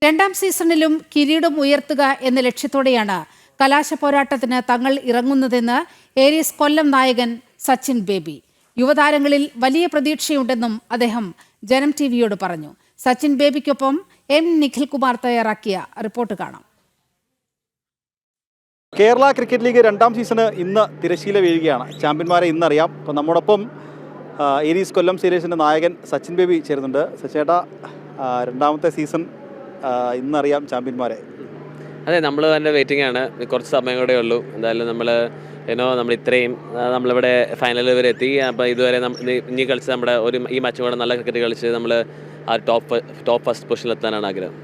രണ്ടാം സീസണിലും കിരീടം ഉയർത്തുക എന്ന ലക്ഷ്യത്തോടെയാണ് കലാശ പോരാട്ടത്തിന് തങ്ങൾ ഇറങ്ങുന്നതെന്ന് ഏരീസ് കൊല്ലം നായകൻ സച്ചിൻ ബേബി. യുവതാരങ്ങളിൽ വലിയ പ്രതീക്ഷയുണ്ടെന്നും അദ്ദേഹം ജനം ടിവിയോട് പറഞ്ഞു. സച്ചിൻ ബേബിക്കൊപ്പം എം നിഖിൽകുമാർ തയ്യാറാക്കിയ റിപ്പോർട്ട് കാണാം. കേരള ക്രിക്കറ്റ് ലീഗ് രണ്ടാം സീസണ് ഇന്ന് തിരശ്ശീല വീഴുകയാണ്. ചാമ്പ്യന്മാരെ ഇന്നറിയാം. അപ്പോൾ നമ്മോടൊപ്പം ഏരീസ് കൊല്ലം സീരീസിൻ്റെ നായകൻ സച്ചിൻ ബേബി ചേരുന്നുണ്ട്. സച്ചേട്ടാ, രണ്ടാമത്തെ സീസൺ ഇന്നറിയാം ചാമ്പ്യന്മാരെ. അതെ, നമ്മൾ തന്നെ വെയിറ്റിംഗ് ആണ്. കുറച്ച് സമയം കൂടെ ഉള്ളൂ. എന്തായാലും നമ്മൾ ഇത്രയും നമ്മളിവിടെ ഫൈനൽ വരെ എത്തി. അപ്പോൾ ഇതുവരെ ഇനി കളിച്ച് നമ്മുടെ ഈ മാച്ചും കൂടെ നല്ല ക്രിക്കറ്റ് കളിച്ച് നമ്മൾ ആ ടോപ്പ് ഫസ്റ്റ് പൊസിഷനിലെത്താനാണ് ആഗ്രഹം.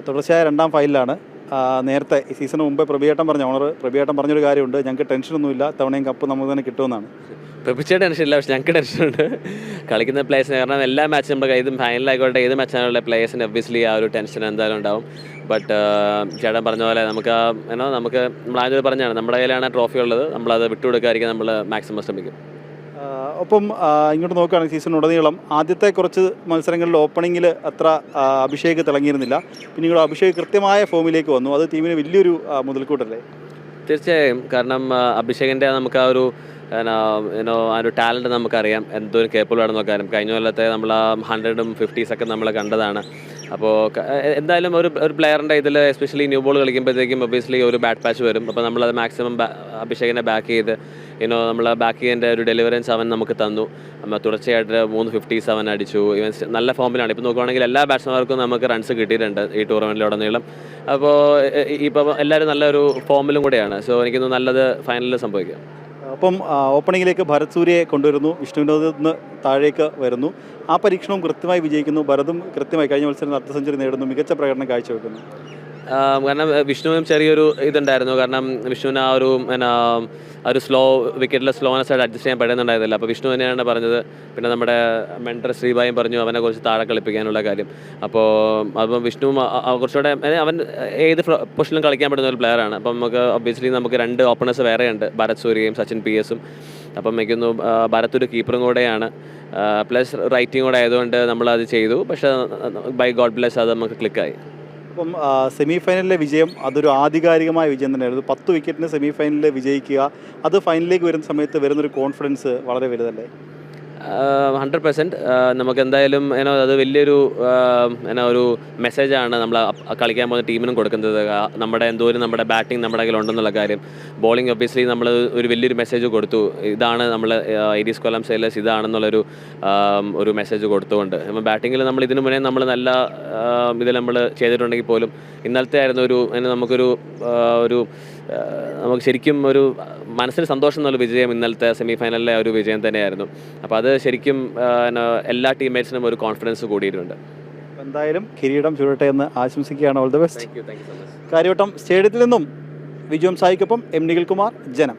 തുടർച്ചയായ രണ്ടാം ഫൈനലാണ്. നേരത്തെ ഈ സീസണിന് മുമ്പേ പ്രഭിയേട്ടൻ പറഞ്ഞൊരു കാര്യമുണ്ട്, ഞങ്ങൾക്ക് ടെൻഷനൊന്നുമില്ല, തവണയും കപ്പ് നമുക്ക് തന്നെ കിട്ടുമെന്നാണ്. പ്രഭിച്ച ടെൻഷനില്ല, പക്ഷെ ഞങ്ങൾക്ക് ടെൻഷനുണ്ട്. കളിക്കുന്ന പ്ലേയേഴ്സിന്, കാരണം എല്ലാ മാച്ചും നമ്മുടെ ഇത് ഫൈനലായിക്കോട്ടെ ഏത് മാച്ചാണുള്ള പ്ലേയേഴ്സിന് ഒബ്വിയസ്ലി ആ ഒരു ടെൻഷൻ എന്തായാലും ഉണ്ടാവും. ബട്ട് ചേട്ടൻ പറഞ്ഞ പോലെ നമുക്ക് നമ്മൾ ആദ്യം പറഞ്ഞാണ് നമ്മുടെ കയ്യിലാണ് ട്രോഫി ഉള്ളത്, നമ്മളത് വിട്ടുകൊടുക്കാതിരിക്കാൻ നമ്മൾ മാക്സിമം ശ്രമിക്കും. ഒപ്പം ഇങ്ങോട്ട് നോക്കുകയാണെങ്കിൽ സീസണിലുടനീളം ആദ്യത്തെ കുറച്ച് മത്സരങ്ങളിൽ ഓപ്പണിങ്ങിൽ അത്ര അഭിഷേക് തിളങ്ങിയിരുന്നില്ല. പിന്നീട് അഭിഷേക് കൃത്യമായ ഫോമിലേക്ക് വന്നു. അത് ടീമിന് വലിയൊരു മുതൽക്കൂട്ടല്ലേ? തീർച്ചയായും. കാരണം അഭിഷേകിൻ്റെ നമുക്ക് ആ ഒരു ടാലൻറ്റ് നമുക്കറിയാം, എന്തോരം കേപ്പബിൾ ആണെന്ന് നോക്കാനും. കഴിഞ്ഞ കൊല്ലത്തെ നമ്മൾ ആ 100ഉം 50s നമ്മൾ കണ്ടതാണ്. അപ്പോൾ എന്തായാലും ഒരു പ്ലെയറിൻ്റെ ഇതിൽ എസ്പെഷ്യലി ന്യൂ ബോൾ കളിക്കുമ്പോഴത്തേക്കും ഒബ്വിയസ്ലി ഒരു ബാഡ് പാച്ച് വരും. അപ്പോൾ നമ്മളത് മാക്സിമം അഭിഷേകിനെ ബാക്ക് ചെയ്ത് നമ്മൾ ബാക്ക് ചെയ്തതിൻ്റെ ഒരു ഡെലിവറൻസ് അവൻ നമുക്ക് തന്നു. തുടർച്ചയായിട്ട് 3 50s അവൻ അടിച്ചു. ഇവൻ നല്ല ഫോമിലാണ്. ഇപ്പോൾ നോക്കുകയാണെങ്കിൽ എല്ലാ ബാറ്റ്സ്മാർക്കും നമുക്ക് റൺസ് കിട്ടിയിട്ടുണ്ട് ഈ ടൂർണമെൻറ്റിലുടനീളം. അപ്പോൾ ഇപ്പോൾ എല്ലാവരും നല്ലൊരു ഫോമിലും കൂടെയാണ്. സോ എനിക്കൊന്ന് നല്ലത് ഫൈനലിൽ സംഭവിക്കാം. അപ്പം ഓപ്പണിങ്ങിലേക്ക് ഭരത് സൂര്യയെ കൊണ്ടുവരുന്നു, വിഷ്ണുവിനോദിൽ നിന്ന് താഴേക്ക് വരുന്നു. ആ പരീക്ഷണവും കൃത്യമായി വിജയിക്കുന്നു. ഭരതും കൃത്യമായി കഴിഞ്ഞ മത്സരം അർദ്ധ സെഞ്ചുറി നേടുന്നു, മികച്ച പ്രകടനം കാഴ്ചവെക്കുന്നു. കാരണം വിഷ്ണുവിനും ചെറിയൊരു ഇതുണ്ടായിരുന്നു. കാരണം വിഷ്ണുവിന് ആ ഒരു വിക്കറ്റിലെ സ്ലോനെസ് ആയിട്ട് അഡ്ജസ്റ്റ് ചെയ്യാൻ പറ്റുന്നുണ്ടായിരുന്നില്ല. അപ്പോൾ വിഷ്ണു തന്നെയാണ് പറഞ്ഞത്. പിന്നെ നമ്മുടെ മെൻറ്റർ ശ്രീബായും പറഞ്ഞു അവനെ കുറച്ച് താഴെ കളിപ്പിക്കാനുള്ള കാര്യം. അപ്പം വിഷ്ണുവും കുറച്ചുകൂടെ അവൻ ഏത് പൊസിഷനിലും കളിക്കാൻ പറ്റുന്ന ഒരു പ്ലെയറാണ്. അപ്പം ഒബ്വിയസ്ലി നമുക്ക് 2 ഓപ്പണേഴ്സ് വേറെയുണ്ട്, ഭരത് സൂര്യയും സച്ചിൻ PS-ഉം. അപ്പം എനിക്കൊന്നു ഭരത് ഒരു കീപ്പറും കൂടെയാണ്, പ്ലസ് റൈറ്റിംഗ് കൂടെ ആയതുകൊണ്ട് നമ്മളത് ചെയ്തു. പക്ഷേ ബൈ ഗോഡ് ബ്ലെസ് അത് നമുക്ക് ക്ലിക്കായി. അപ്പം സെമി ഫൈനലിലെ വിജയം അതൊരു ആധികാരികമായ വിജയം തന്നെയായിരുന്നു. 10 വിക്കറ്റിന് സെമി ഫൈനലിൽ വിജയിക്കുക, അത് ഫൈനലിലേക്ക് വരുന്ന സമയത്ത് വരുന്നൊരു കോൺഫിഡൻസ് വളരെ വലുതല്ലേ? 100%. നമുക്ക് എന്തായാലും അത് വലിയൊരു ഒരു മെസ്സേജാണ് നമ്മൾ കളിക്കാൻ പോകുന്ന ടീമിനും കൊടുക്കുന്നത്. നമ്മുടെ ബാറ്റിംഗ് നമ്മുടെ കയ്യിൽ ഉണ്ടെന്നുള്ള കാര്യം. ബോളിംഗ് ഒബ്വിയസ്ലി നമ്മൾ ഒരു വലിയൊരു മെസ്സേജ് കൊടുത്തു. ഇതാണ് നമ്മൾ ഏരീസ് കൊല്ലം സെയിലേഴ്സ് ഇതാണെന്നുള്ളൊരു മെസ്സേജ് കൊടുത്തുകൊണ്ട്. ബാറ്റിങ്ങിൽ നമ്മൾ ഇതിനു മുന്നേ നമ്മൾ നല്ല ഇതിൽ നമ്മൾ ചെയ്തിട്ടുണ്ടെങ്കിൽ പോലും ഇന്നലത്തെ ആയിരുന്നു നമുക്ക് ശരിക്കും ഒരു മനസ്സിന് സന്തോഷം എന്നുള്ള വിജയം. ഇന്നലത്തെ സെമി ഫൈനലിലെ ഒരു വിജയം തന്നെയായിരുന്നു. അപ്പോൾ അത് ശരിക്കും എല്ലാ ടീംമേറ്റ്സിനും ഒരു കോൺഫിഡൻസ് കൂടിയിട്ടുണ്ട്. എന്തായാലും കിരീടം ചുഴട്ടെ എന്ന് ആശംസിക്കുകയാണ്. All the best. Thank you so much. Karyavattom സ്റ്റേഡിയത്തിൽ നിന്നും വിജയം സായിക്കൊപ്പം എം നിഖിൽകുമാർ, ജനം.